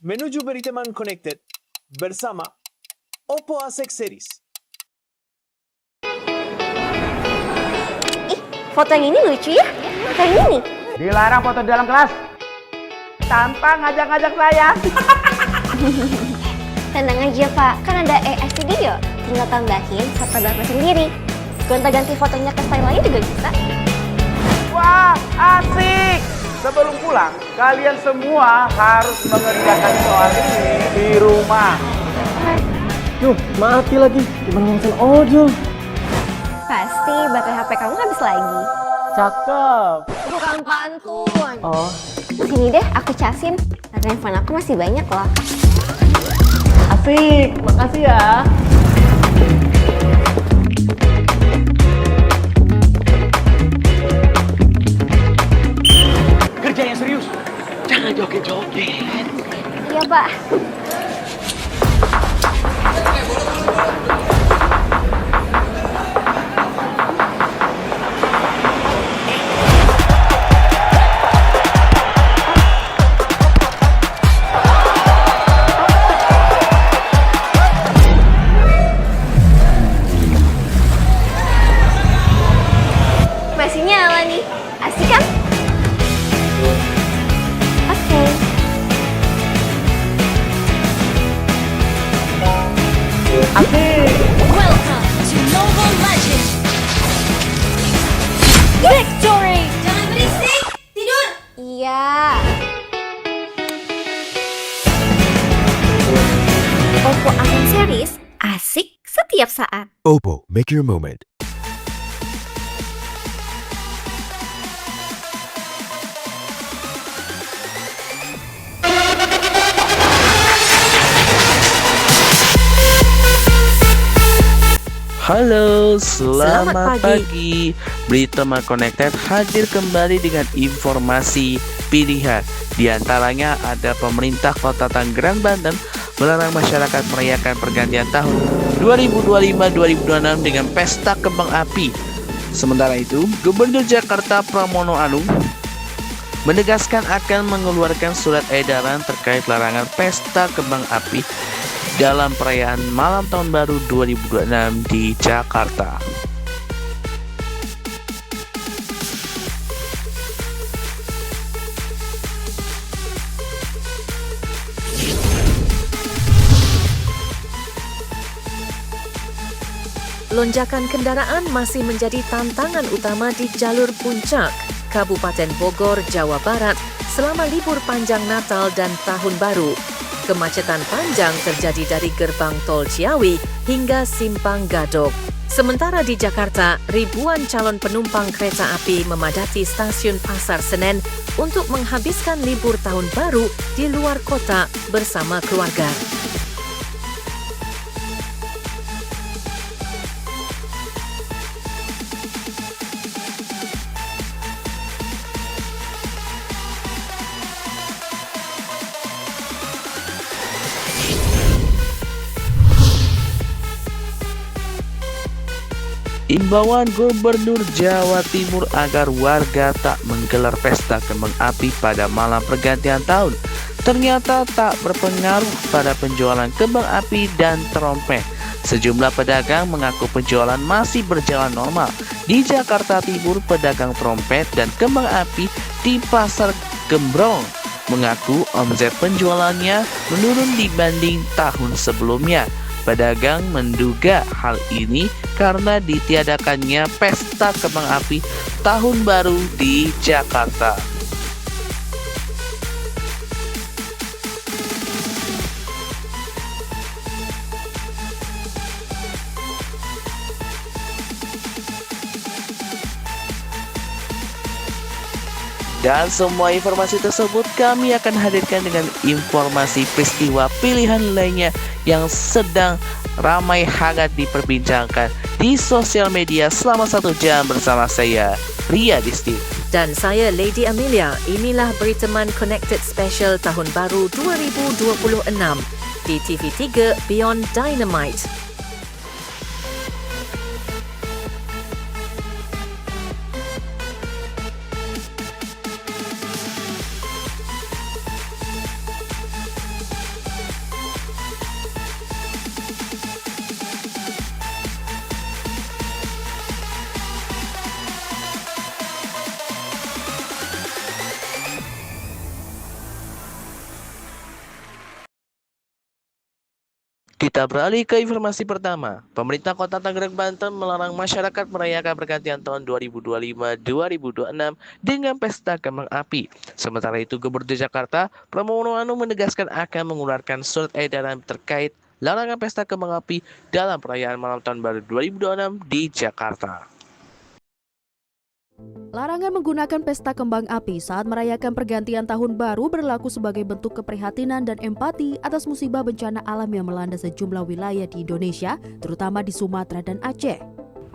menuju Beriteman Connected bersama Oppo A6 Series. Ih, foto yang ini lucu ya? Kayak ini nih. Dilarang foto di dalam kelas tanpa ngajak-ngajak saya. Tenang aja Pak, kan ada AI Studio. Tinggal tambahin foto Bapak sendiri. Gonta-ganti fotonya ke style lain juga bisa. Wah, asik! Sebelum pulang, kalian semua harus mengerjakan soal ini di rumah. Duh, mati lagi. Gimana ngomongin ojol? Pasti baterai HP kamu habis lagi. Cakep. Bukan pantun. Oh, Sini deh, aku casin. Handphone aku masih banyak loh. asik. Makasih ya. Kerja yang serius, jangan joget-joget. Iya Pak. Masih nyala nih. Asik kan? Oke. Asik. Welcome to Mobile Legends. Victory! Jangan berisik, tidur. Iya. Oppo A6 Series asik setiap saat. Oppo, make your moment. Halo, selamat pagi. Beriteman Connected hadir kembali dengan informasi pilihan. Di antaranya ada pemerintah Kota Tangerang, Banten melarang masyarakat merayakan pergantian tahun 2025-2026 dengan pesta kembang api. Sementara itu, Gubernur Jakarta Pramono Anung menegaskan akan mengeluarkan surat edaran terkait larangan pesta kembang api dalam perayaan Malam Tahun Baru 2026 di Jakarta. Lonjakan kendaraan masih menjadi tantangan utama di jalur puncak Kabupaten Bogor, Jawa Barat selama libur panjang Natal dan Tahun Baru. Kemacetan panjang terjadi dari gerbang tol Ciawi hingga Simpang Gadok. Sementara di Jakarta, ribuan calon penumpang kereta api memadati stasiun Pasar Senen untuk menghabiskan libur Tahun Baru di luar kota bersama keluarga. Imbauan Gubernur Jawa Timur agar warga tak menggelar pesta kembang api pada malam pergantian tahun ternyata tak berpengaruh pada penjualan kembang api dan trompet. Sejumlah pedagang mengaku penjualan masih berjalan normal. Di Jakarta Timur, pedagang trompet dan kembang api di Pasar Gembrong mengaku omset penjualannya menurun dibanding tahun sebelumnya. Pedagang menduga hal ini karena ditiadakannya pesta kembang api Tahun Baru di Jakarta. Dan semua informasi tersebut kami akan hadirkan dengan informasi peristiwa pilihan lainnya yang sedang ramai hangat diperbincangkan di sosial media selama 1 jam bersama saya, Ria Disti. Dan saya Lady Amelia. Inilah Beriteman Connected Special Tahun Baru 2026 di TV3 Beyond Dynamite. Kita beralih ke informasi pertama. Pemerintah Kota Tangerang, Banten melarang masyarakat merayakan pergantian tahun 2025-2026 dengan pesta kembang api. Sementara itu, Gubernur Jakarta Pramono Anung menegaskan akan mengeluarkan surat edaran terkait larangan pesta kembang api dalam perayaan malam tahun baru 2026 di Jakarta. Larangan menggunakan pesta kembang api saat merayakan pergantian tahun baru berlaku sebagai bentuk keprihatinan dan empati atas musibah bencana alam yang melanda sejumlah wilayah di Indonesia, terutama di Sumatera dan Aceh.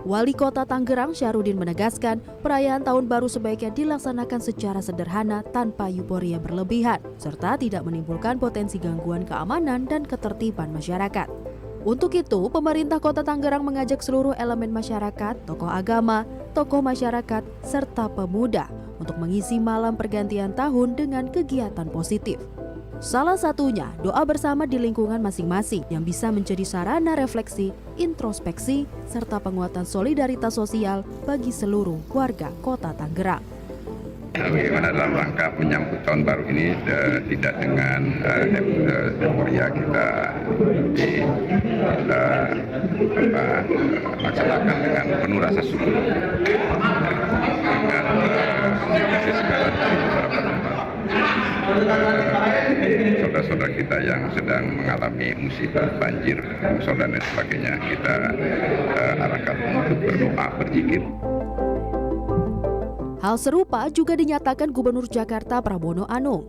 Wali Kota Tangerang Syarudin menegaskan, perayaan tahun baru sebaiknya dilaksanakan secara sederhana tanpa euforia berlebihan, serta tidak menimbulkan potensi gangguan keamanan dan ketertiban masyarakat. Untuk itu, pemerintah Kota Tangerang mengajak seluruh elemen masyarakat, tokoh agama, tokoh masyarakat, serta pemuda untuk mengisi malam pergantian tahun dengan kegiatan positif. Salah satunya, doa bersama di lingkungan masing-masing yang bisa menjadi sarana refleksi, introspeksi, serta penguatan solidaritas sosial bagi seluruh warga Kota Tangerang. Bagaimana dalam rangka menyambut tahun baru ini tidak dengan euforia kita laksanakan dengan penuh rasa syukur dengan kasih segala dari beberapa tempat saudara-saudara kita yang sedang mengalami musibah banjir, longsor dan lain sebagainya, kita arahkan untuk berdoa, berzikir. Hal serupa juga dinyatakan Gubernur Jakarta Pramono Anung.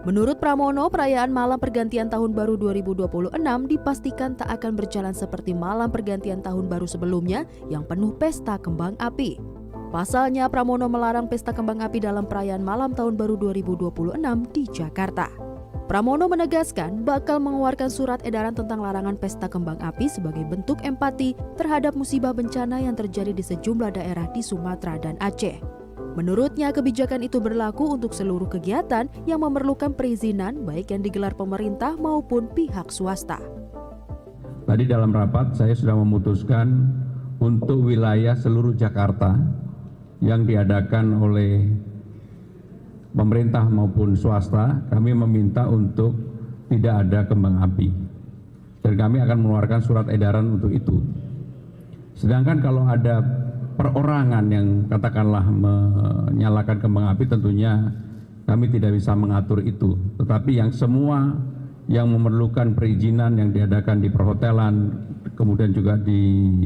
Menurut Pramono, perayaan malam pergantian tahun baru 2026 dipastikan tak akan berjalan seperti malam pergantian tahun baru sebelumnya yang penuh pesta kembang api. Pasalnya, Pramono melarang pesta kembang api dalam perayaan malam tahun baru 2026 di Jakarta. Pramono menegaskan bakal mengeluarkan surat edaran tentang larangan pesta kembang api sebagai bentuk empati terhadap musibah bencana yang terjadi di sejumlah daerah di Sumatera dan Aceh. Menurutnya, kebijakan itu berlaku untuk seluruh kegiatan yang memerlukan perizinan baik yang digelar pemerintah maupun pihak swasta. Tadi dalam rapat saya sudah memutuskan untuk wilayah seluruh Jakarta yang diadakan oleh pemerintah maupun swasta, kami meminta untuk tidak ada kembang api. Dan kami akan mengeluarkan surat edaran untuk itu. Sedangkan kalau ada perorangan yang katakanlah menyalakan kembang api, tentunya kami tidak bisa mengatur itu. Tetapi yang semua yang memerlukan perizinan yang diadakan di perhotelan, kemudian juga di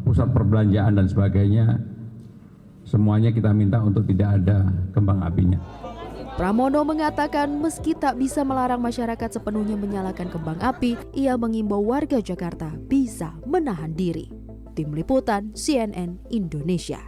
pusat perbelanjaan dan sebagainya, semuanya kita minta untuk tidak ada kembang apinya. Pramono mengatakan meski tak bisa melarang masyarakat sepenuhnya menyalakan kembang api, ia mengimbau warga Jakarta bisa menahan diri. Tim Liputan CNN Indonesia.